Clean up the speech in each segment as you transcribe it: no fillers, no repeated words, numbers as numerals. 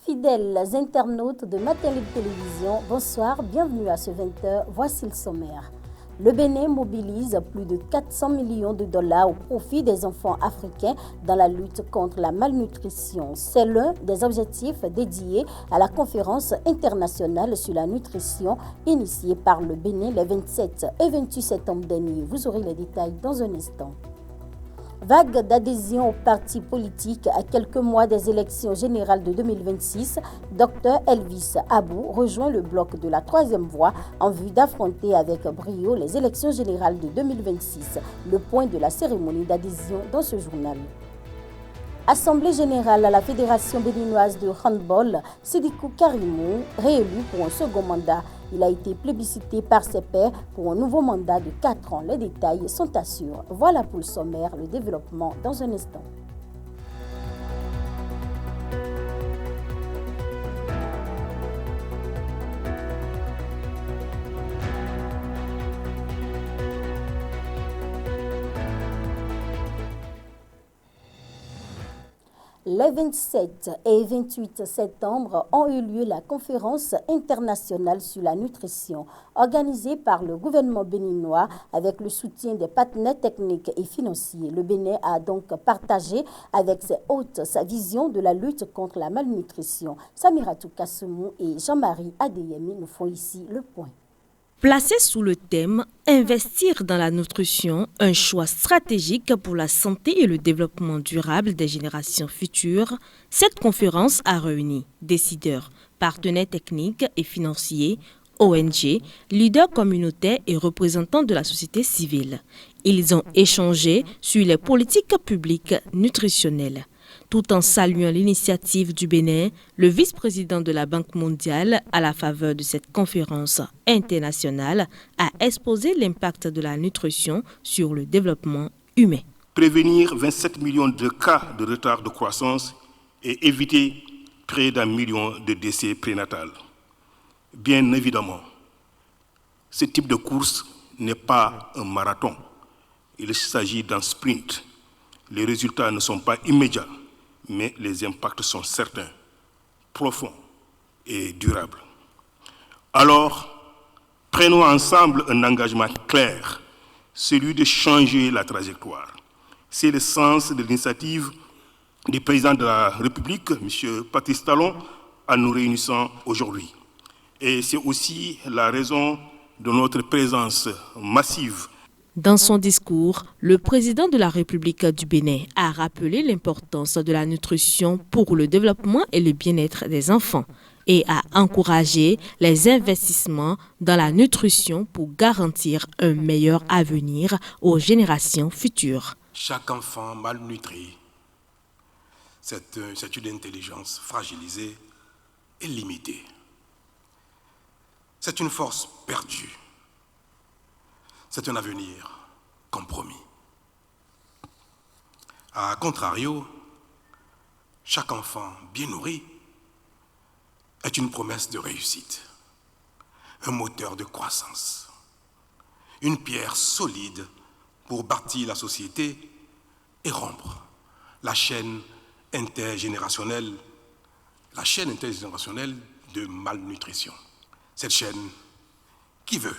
Fidèles internautes de Matin Libre Télévision, bonsoir, bienvenue à ce 20h, voici le sommaire. Le Bénin mobilise plus de 400 millions de dollars au profit des enfants africains dans la lutte contre la malnutrition. C'est l'un des objectifs dédiés à la conférence internationale sur la nutrition initiée par le Bénin les 27 et 28 septembre dernier. Vous aurez les détails dans un instant. Vague d'adhésion aux partis politiques à quelques mois des élections générales de 2026, Dr Elvis Abou rejoint le bloc de la troisième voie en vue d'affronter avec brio les élections générales de 2026. Le point de la cérémonie d'adhésion dans ce journal. Assemblée générale à la Fédération béninoise de handball, Sidikou Karimou, réélu pour un second mandat. Il a été plébiscité par ses pairs pour un nouveau mandat de 4 ans. Les détails sont assurés. Voilà pour le sommaire, le développement dans un instant. Les 27 et 28 septembre ont eu lieu la conférence internationale sur la nutrition organisée par le gouvernement béninois avec le soutien des partenaires techniques et financiers. Le Bénin a donc partagé avec ses hôtes sa vision de la lutte contre la malnutrition. Samiratou Kassoumou et Jean-Marie Adeyemi nous font ici le point. Placé sous le thème « Investir dans la nutrition, un choix stratégique pour la santé et le développement durable des générations futures », cette conférence a réuni décideurs, partenaires techniques et financiers, ONG, leaders communautaires et représentants de la société civile. Ils ont échangé sur les politiques publiques nutritionnelles. Tout en saluant l'initiative du Bénin, le vice-président de la Banque mondiale, à la faveur de cette conférence internationale, a exposé l'impact de la nutrition sur le développement humain. Prévenir 27 millions de cas de retard de croissance et éviter près d'1 million de décès prénatals. Bien évidemment, ce type de course n'est pas un marathon. Il s'agit d'un sprint. Les résultats ne sont pas immédiats, mais les impacts sont certains, profonds et durables. Alors, prenons ensemble un engagement clair, celui de changer la trajectoire. C'est le sens de l'initiative du président de la République, M. Patrice Talon, en nous réunissant aujourd'hui. Et c'est aussi la raison de notre présence massive. Dans son discours, le président de la République du Bénin a rappelé l'importance de la nutrition pour le développement et le bien-être des enfants et a encouragé les investissements dans la nutrition pour garantir un meilleur avenir aux générations futures. Chaque enfant malnutri, c'est une intelligence fragilisée et limitée. C'est une force perdue. C'est un avenir compromis. A contrario, chaque enfant bien nourri est une promesse de réussite, un moteur de croissance, une pierre solide pour bâtir la société et rompre la chaîne intergénérationnelle de malnutrition. Cette chaîne qui veut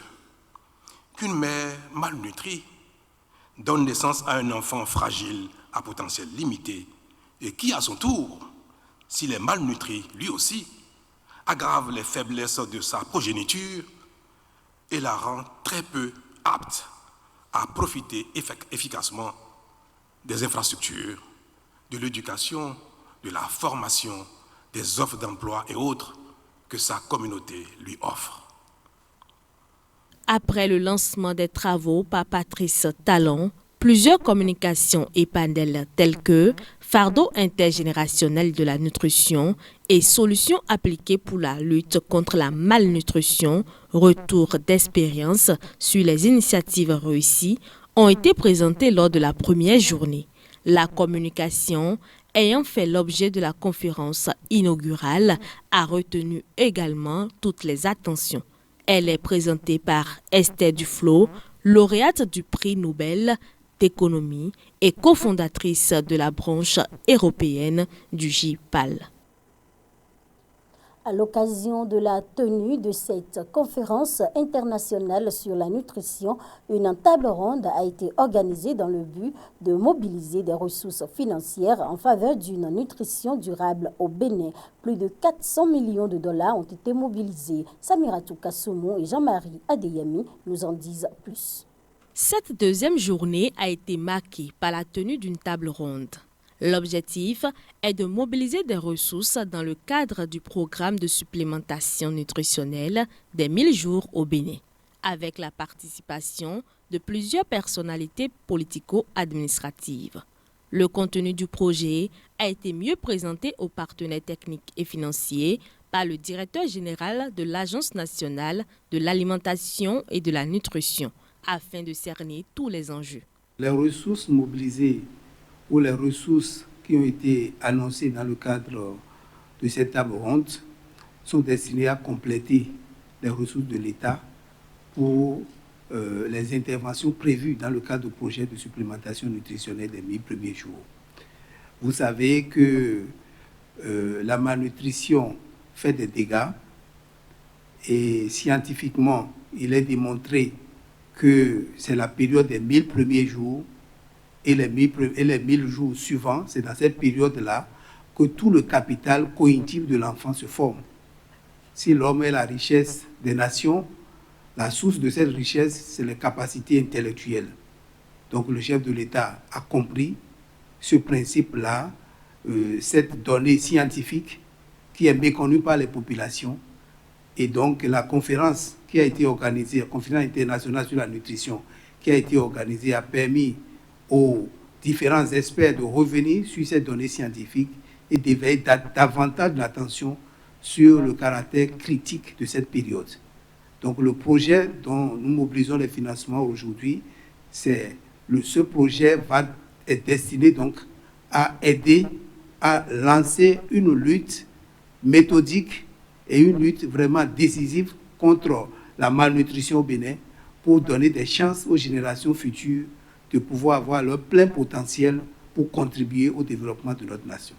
qu'une mère malnutrie donne naissance à un enfant fragile à potentiel limité et qui, à son tour, s'il est malnutri lui aussi, aggrave les faiblesses de sa progéniture et la rend très peu apte à profiter efficacement des infrastructures, de l'éducation, de la formation, des offres d'emploi et autres que sa communauté lui offre. Après le lancement des travaux par Patrice Talon, plusieurs communications et panels tels que fardeau intergénérationnel de la nutrition et solutions appliquées pour la lutte contre la malnutrition, retour d'expérience sur les initiatives réussies ont été présentés lors de la première journée. La communication ayant fait l'objet de la conférence inaugurale a retenu également toutes les attentions. Elle est présentée par Esther Duflo, lauréate du prix Nobel d'économie et cofondatrice de la branche européenne du JPAL. À l'occasion de la tenue de cette conférence internationale sur la nutrition, une table ronde a été organisée dans le but de mobiliser des ressources financières en faveur d'une nutrition durable au Bénin. Plus de 400 millions de dollars ont été mobilisés. Samiratou Kassoumou et Jean-Marie Adeyemi nous en disent plus. Cette deuxième journée a été marquée par la tenue d'une table ronde. L'objectif est de mobiliser des ressources dans le cadre du programme de supplémentation nutritionnelle des 1000 jours au Bénin, avec la participation de plusieurs personnalités politico-administratives. Le contenu du projet a été mieux présenté aux partenaires techniques et financiers par le directeur général de l'Agence nationale de l'alimentation et de la nutrition, afin de cerner tous les enjeux. Les ressources mobilisées ou les ressources qui ont été annoncées dans le cadre de cette table ronde sont destinées à compléter les ressources de l'État pour les interventions prévues dans le cadre du projet de supplémentation nutritionnelle des 1000 premiers jours. Vous savez que la malnutrition fait des dégâts et scientifiquement, il est démontré que c'est la période des 1000 premiers jours et les 1000 jours suivants, c'est dans cette période-là que tout le capital cognitif de l'enfant se forme. Si l'homme est la richesse des nations, la source de cette richesse, c'est les capacités intellectuelles. Donc le chef de l'État a compris ce principe-là, cette donnée scientifique qui est méconnue par les populations. Et donc la conférence qui a été organisée, la conférence internationale sur la nutrition, qui a été organisée, a permis aux différents experts de revenir sur ces données scientifiques et d'éveiller davantage l'attention sur le caractère critique de cette période. Donc le projet dont nous mobilisons les financements aujourd'hui, ce projet est destiné donc à aider à lancer une lutte méthodique et une lutte vraiment décisive contre la malnutrition au Bénin pour donner des chances aux générations futures de pouvoir avoir leur plein potentiel pour contribuer au développement de notre nation.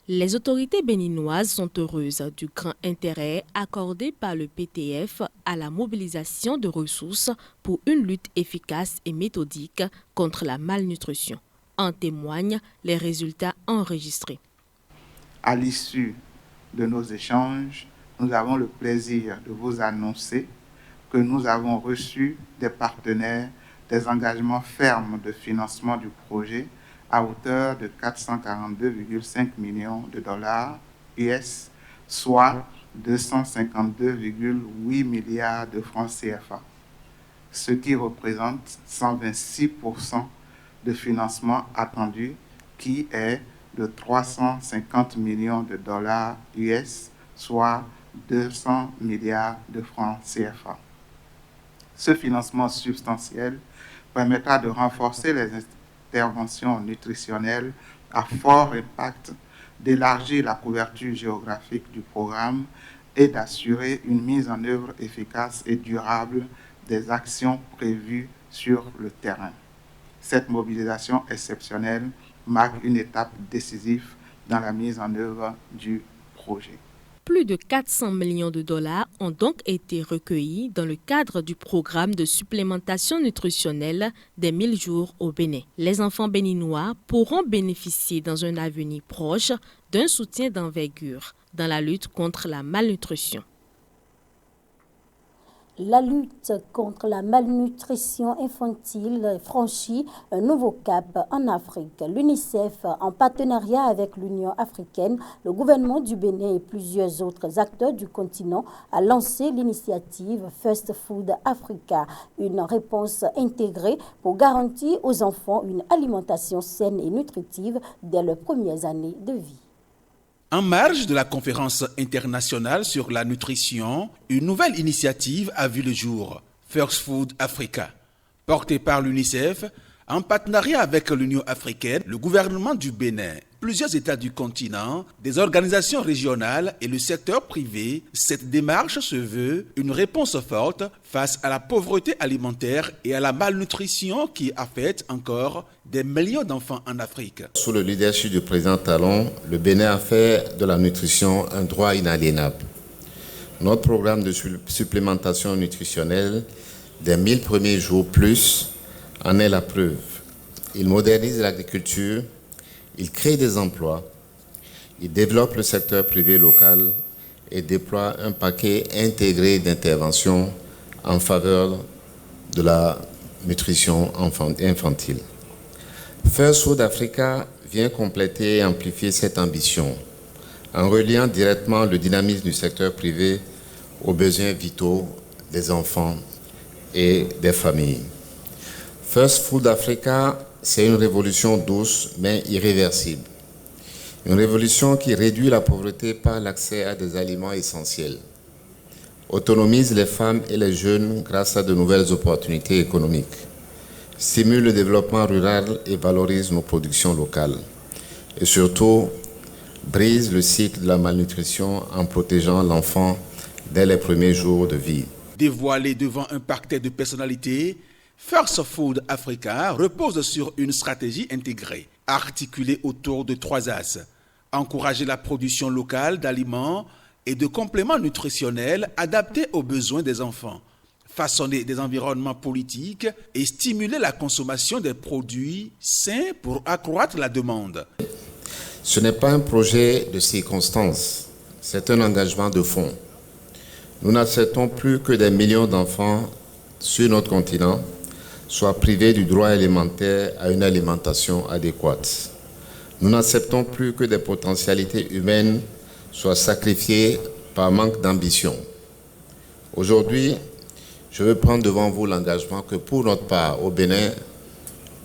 Les autorités béninoises sont heureuses du grand intérêt accordé par le PTF à la mobilisation de ressources pour une lutte efficace et méthodique contre la malnutrition. En témoignent les résultats enregistrés. À l'issue de nos échanges, nous avons le plaisir de vous annoncer que nous avons reçu des partenaires des engagements fermes de financement du projet à hauteur de 442,5 millions de dollars US, soit 252,8 milliards de francs CFA, ce qui représente 126% de financement attendu, qui est de 350 millions de dollars US, soit 200 milliards de francs CFA. Ce financement substantiel permettra de renforcer les interventions nutritionnelles à fort impact, d'élargir la couverture géographique du programme et d'assurer une mise en œuvre efficace et durable des actions prévues sur le terrain. Cette mobilisation exceptionnelle marque une étape décisive dans la mise en œuvre du projet. Plus de 400 millions de dollars ont donc été recueillis dans le cadre du programme de supplémentation nutritionnelle des 1000 jours au Bénin. Les enfants béninois pourront bénéficier dans un avenir proche d'un soutien d'envergure dans la lutte contre la malnutrition. La lutte contre la malnutrition infantile franchit un nouveau cap en Afrique. L'UNICEF, en partenariat avec l'Union africaine, le gouvernement du Bénin et plusieurs autres acteurs du continent, a lancé l'initiative First Food Africa, une réponse intégrée pour garantir aux enfants une alimentation saine et nutritive dès leurs premières années de vie. En marge de la conférence internationale sur la nutrition, une nouvelle initiative a vu le jour, First Food Africa, portée par l'UNICEF, en partenariat avec l'Union africaine, le gouvernement du Bénin, plusieurs États du continent, des organisations régionales et le secteur privé. Cette démarche se veut une réponse forte face à la pauvreté alimentaire et à la malnutrition qui affecte encore des millions d'enfants en Afrique. Sous le leadership du président Talon, le Bénin a fait de la nutrition un droit inaliénable. Notre programme de supplémentation nutritionnelle des 1000 premiers jours plus en est la preuve. Il modernise l'agriculture, il crée des emplois, il développe le secteur privé local et déploie un paquet intégré d'interventions en faveur de la nutrition infantile. First Food Africa vient compléter et amplifier cette ambition en reliant directement le dynamisme du secteur privé aux besoins vitaux des enfants et des familles. First Food Africa, c'est une révolution douce mais irréversible. Une révolution qui réduit la pauvreté par l'accès à des aliments essentiels, autonomise les femmes et les jeunes grâce à de nouvelles opportunités économiques, stimule le développement rural et valorise nos productions locales, et surtout brise le cycle de la malnutrition en protégeant l'enfant dès les premiers jours de vie. Dévoilé devant un parquet de personnalités, First Food Africa repose sur une stratégie intégrée, articulée autour de 3 axes. Encourager la production locale d'aliments et de compléments nutritionnels adaptés aux besoins des enfants, façonner des environnements politiques et stimuler la consommation des produits sains pour accroître la demande. Ce n'est pas un projet de circonstance, c'est un engagement de fond. Nous n'acceptons plus que des millions d'enfants sur notre continent soient privés du droit élémentaire à une alimentation adéquate. Nous n'acceptons plus que des potentialités humaines soient sacrifiées par manque d'ambition. Aujourd'hui, je veux prendre devant vous l'engagement que pour notre part, au Bénin,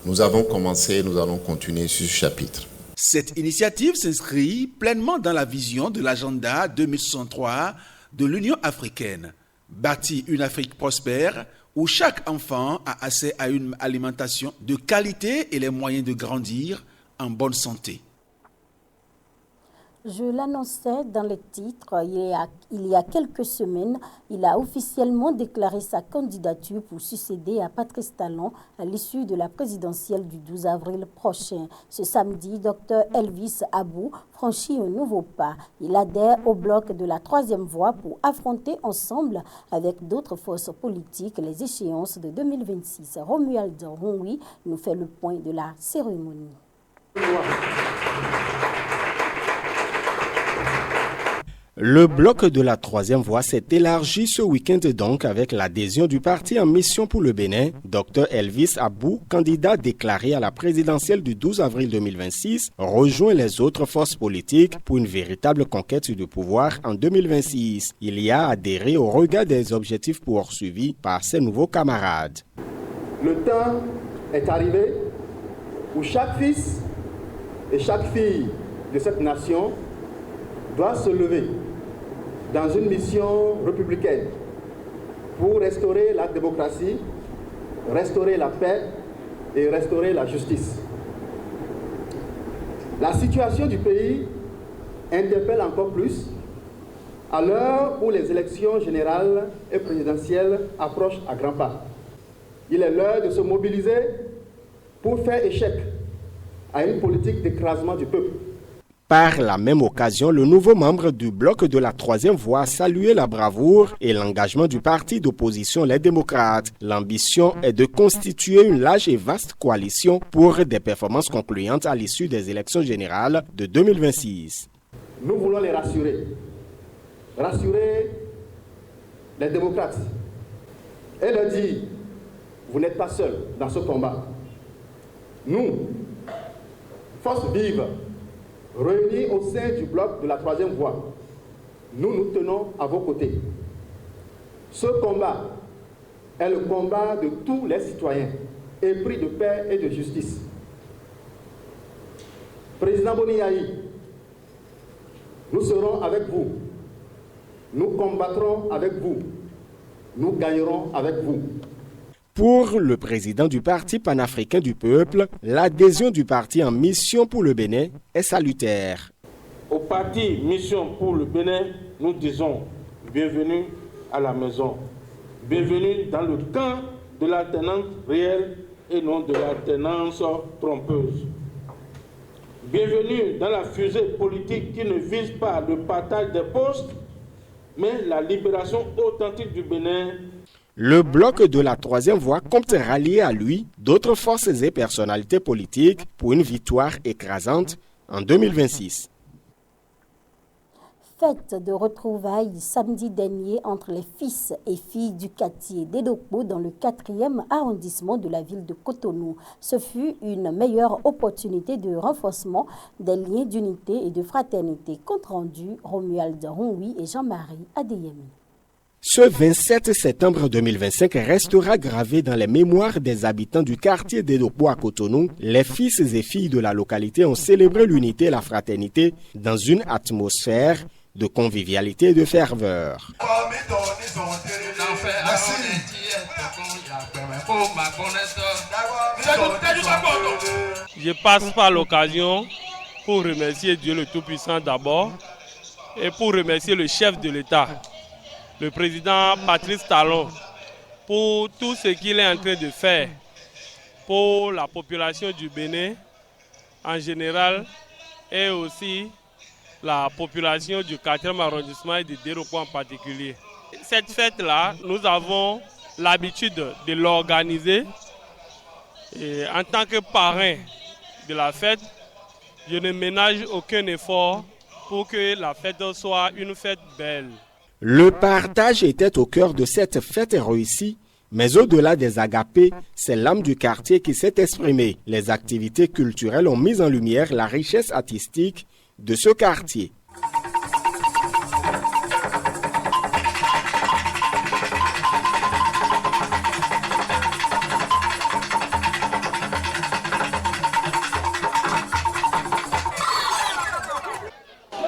nous avons commencé et nous allons continuer sur ce chapitre. Cette initiative s'inscrit pleinement dans la vision de l'agenda 2063 de l'Union africaine. Bâtir une Afrique prospère où chaque enfant a accès à une alimentation de qualité et les moyens de grandir en bonne santé. Je l'annonçais dans les titres, il y a quelques semaines, il a officiellement déclaré sa candidature pour succéder à Patrice Talon à l'issue de la présidentielle du 12 avril prochain. Ce samedi, Dr Elvis Abou franchit un nouveau pas. Il adhère au bloc de la troisième voie pour affronter ensemble avec d'autres forces politiques les échéances de 2026. Romuald Ronwi nous fait le point de la cérémonie. Le bloc de la troisième voie s'est élargi ce week-end donc avec l'adhésion du parti en mission pour le Bénin. Dr Elvis Abou, candidat déclaré à la présidentielle du 12 avril 2026, rejoint les autres forces politiques pour une véritable conquête du pouvoir en 2026. Il y a adhéré au regard des objectifs poursuivis par ses nouveaux camarades. Le temps est arrivé où chaque fils et chaque fille de cette nation doit se lever dans une mission républicaine pour restaurer la démocratie, restaurer la paix et restaurer la justice. La situation du pays interpelle encore plus à l'heure où les élections générales et présidentielles approchent à grands pas. Il est l'heure de se mobiliser pour faire échec à une politique d'écrasement du peuple. Par la même occasion, le nouveau membre du bloc de la troisième voie a salué la bravoure et l'engagement du parti d'opposition Les Démocrates. L'ambition est de constituer une large et vaste coalition pour des performances concluantes à l'issue des élections générales de 2026. Nous voulons les rassurer. Rassurer les démocrates et leur dire, vous n'êtes pas seuls dans ce combat. Nous, force vive, réunis au sein du bloc de la troisième voie, nous nous tenons à vos côtés. Ce combat est le combat de tous les citoyens, épris de paix et de justice. Président Boniaï, nous serons avec vous. Nous combattrons avec vous. Nous gagnerons avec vous. Pour le président du Parti panafricain du peuple, l'adhésion du parti en mission pour le Bénin est salutaire. Au parti Mission pour le Bénin, nous disons bienvenue à la maison. Bienvenue dans le camp de l'alternance réelle et non de l'alternance trompeuse. Bienvenue dans la fusée politique qui ne vise pas le partage des postes, mais la libération authentique du Bénin. Le bloc de la troisième voie compte rallier à lui d'autres forces et personnalités politiques pour une victoire écrasante en 2026. Fête de retrouvailles samedi dernier entre les fils et filles du quartier d'Edokpo dans le 4e arrondissement de la ville de Cotonou. Ce fut une meilleure opportunité de renforcement des liens d'unité et de fraternité. Compte rendu, Romuald Ronwi et Jean-Marie Adeyemi. Ce 27 septembre 2025 restera gravé dans les mémoires des habitants du quartier d'Edokpo à Cotonou. Les fils et filles de la localité ont célébré l'unité et la fraternité dans une atmosphère de convivialité et de ferveur. Je passe par l'occasion pour remercier Dieu le Tout-Puissant d'abord et pour remercier le chef de l'État, le président Patrice Talon, pour tout ce qu'il est en train de faire pour la population du Bénin en général et aussi la population du 4e arrondissement et de d'Edokpo en particulier. Cette fête-là, nous avons l'habitude de l'organiser. Et en tant que parrain de la fête, je ne ménage aucun effort pour que la fête soit une fête belle. Le partage était au cœur de cette fête réussie, mais au-delà des agapés, c'est l'âme du quartier qui s'est exprimée. Les activités culturelles ont mis en lumière la richesse artistique de ce quartier.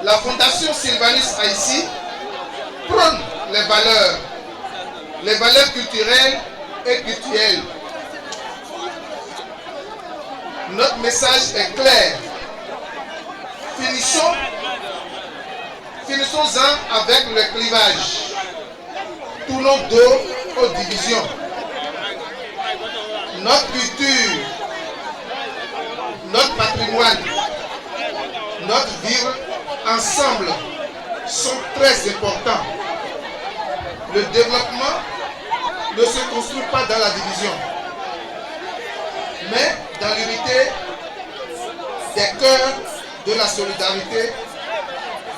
La Fondation Sylvanus Haïti prône les valeurs culturelles et cultuelles. Notre message est clair. Finissons-en avec le clivage. Tournons dos aux divisions. Notre culture, notre patrimoine, notre vivre ensemble sont très importants. Le développement ne se construit pas dans la division, mais dans l'unité des cœurs, de la solidarité,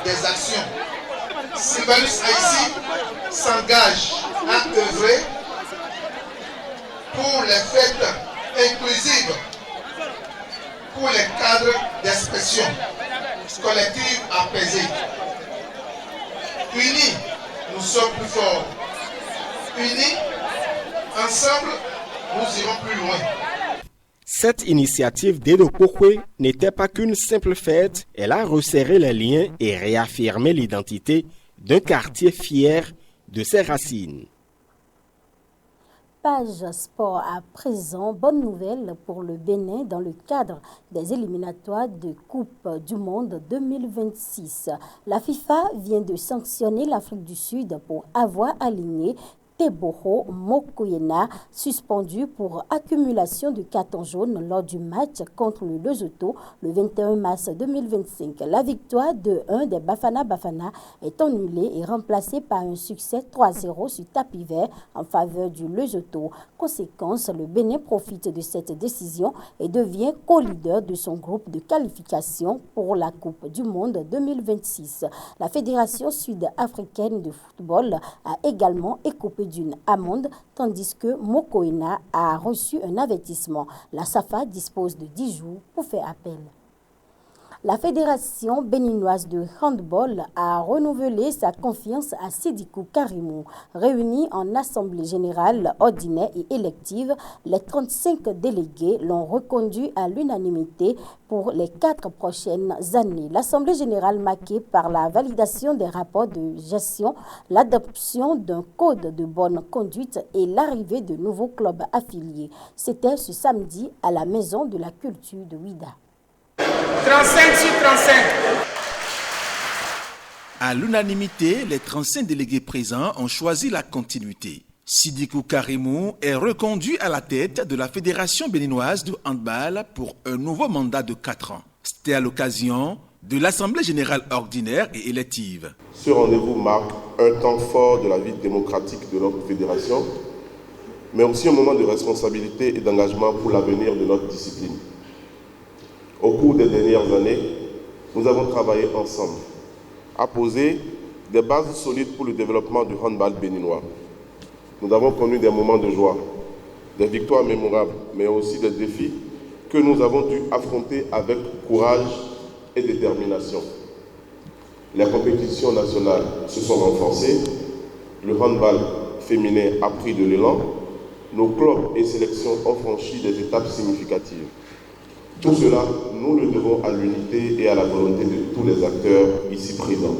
des actions. Sylvanus Haïti s'engage à œuvrer pour les fêtes inclusives, pour les cadres d'expression collective apaisée. Unis, nous sommes plus forts. Unis, ensemble, nous irons plus loin. Cette initiative d'Edokpo n'était pas qu'une simple fête, elle a resserré les liens et réaffirmé l'identité d'un quartier fier de ses racines. Page sport à présent, bonne nouvelle pour le Bénin dans le cadre des éliminatoires de Coupe du Monde 2026. La FIFA vient de sanctionner l'Afrique du Sud pour avoir aligné Teboho Mokoena, suspendu pour accumulation de cartons jaunes lors du match contre le Lesotho le 21 mars 2025. La victoire de 1 des Bafana Bafana est annulée et remplacée par un succès 3-0 sur tapis vert en faveur du Lesotho. Conséquence, le Bénin profite de cette décision et devient co-leader de son groupe de qualification pour la Coupe du Monde 2026. La Fédération sud-africaine de football a également écopé d'une amende, tandis que Mokoena a reçu un avertissement. La SAFA dispose de 10 jours pour faire appel. La Fédération béninoise de handball a renouvelé sa confiance à Sidikou Karimou. Réunis en assemblée générale ordinaire et élective, les 35 délégués l'ont reconduit à l'unanimité pour les 4 prochaines années. L'assemblée générale marquée par la validation des rapports de gestion, l'adoption d'un code de bonne conduite et l'arrivée de nouveaux clubs affiliés. C'était ce samedi à la Maison de la Culture de Ouida. 35 sur 35. À l'unanimité, les 35 délégués présents ont choisi la continuité. Sidikou Karimou est reconduit à la tête de la Fédération béninoise de handball pour un nouveau mandat de 4 ans. C'était à l'occasion de l'Assemblée générale ordinaire et élective. Ce rendez-vous marque un temps fort de la vie démocratique de notre fédération, mais aussi un moment de responsabilité et d'engagement pour l'avenir de notre discipline. Au cours des dernières années, nous avons travaillé ensemble à poser des bases solides pour le développement du handball béninois. Nous avons connu des moments de joie, des victoires mémorables, mais aussi des défis que nous avons dû affronter avec courage et détermination. Les compétitions nationales se sont renforcées, le handball féminin a pris de l'élan, nos clubs et sélections ont franchi des étapes significatives. Tout cela, nous le devons à l'unité et à la volonté de tous les acteurs ici présents.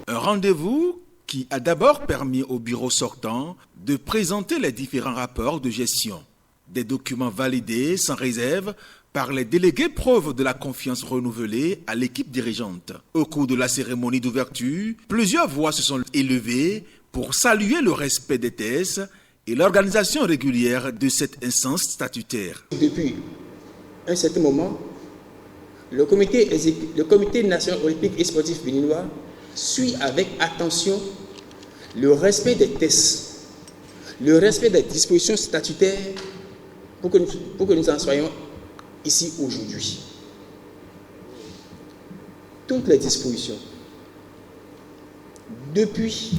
Un rendez-vous qui a d'abord permis au bureau sortant de présenter les différents rapports de gestion. Des documents validés sans réserve par les délégués, preuve de la confiance renouvelée à l'équipe dirigeante. Au cours de la cérémonie d'ouverture, plusieurs voix se sont élevées pour saluer le respect des thèses et l'organisation régulière de cette instance statutaire. Depuis un certain moment, le comité national olympique et sportif béninois suit avec attention le respect des tests, le respect des dispositions statutaires pour que nous en soyons ici aujourd'hui. Toutes les dispositions, depuis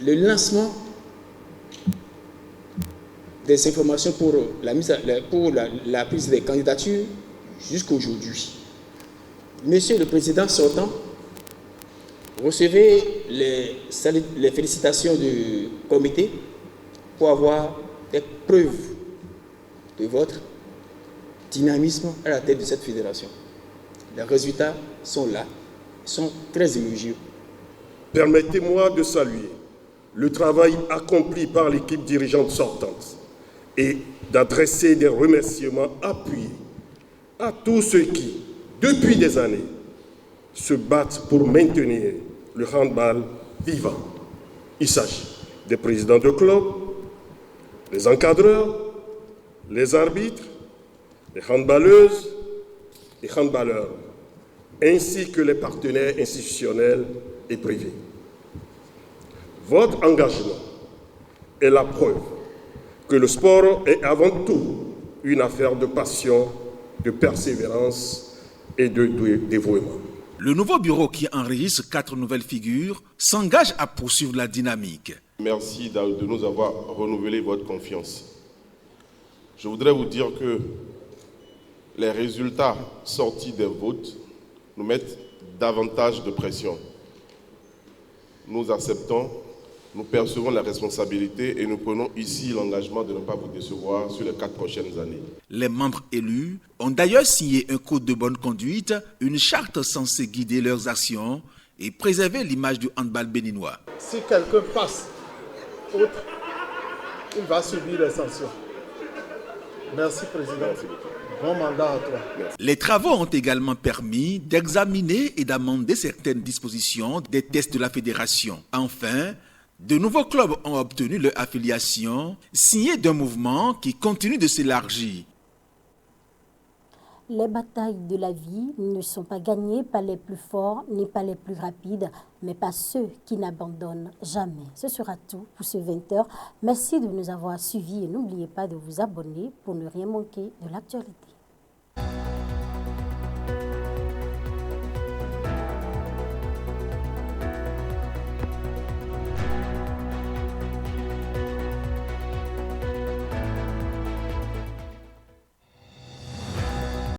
le lancement des informations pour la prise des candidatures jusqu'à aujourd'hui. Monsieur le Président sortant, recevez les félicitations du comité pour avoir des preuves de votre dynamisme à la tête de cette fédération. Les résultats sont là, sont très élogieux. Permettez-moi de saluer le travail accompli par l'équipe dirigeante sortante et d'adresser des remerciements appuyés à tous ceux qui, depuis des années, se battent pour maintenir le handball vivant. Il s'agit des présidents de clubs, les encadreurs, les arbitres, les handballeuses et handballeurs, ainsi que les partenaires institutionnels et privés. Votre engagement est la preuve que le sport est avant tout une affaire de passion, de persévérance et de dévouement. Le nouveau bureau qui enregistre 4 nouvelles figures s'engage à poursuivre la dynamique. Merci de nous avoir renouvelé votre confiance. Je voudrais vous dire que les résultats sortis des votes nous mettent davantage de pression. Nous acceptons, nous percevons la responsabilité et nous prenons ici l'engagement de ne pas vous décevoir sur les 4 prochaines années. Les membres élus ont d'ailleurs signé un code de bonne conduite, une charte censée guider leurs actions et préserver l'image du handball béninois. Si quelqu'un passe outre, il va subir les sanctions. Merci, Président. Bon mandat à toi. Les travaux ont également permis d'examiner et d'amender certaines dispositions des tests de la fédération. Enfin, de nouveaux clubs ont obtenu leur affiliation, signée d'un mouvement qui continue de s'élargir. Les batailles de la vie ne sont pas gagnées par les plus forts ni par les plus rapides, mais par ceux qui n'abandonnent jamais. Ce sera tout pour ce 20h. Merci de nous avoir suivis et n'oubliez pas de vous abonner pour ne rien manquer de l'actualité.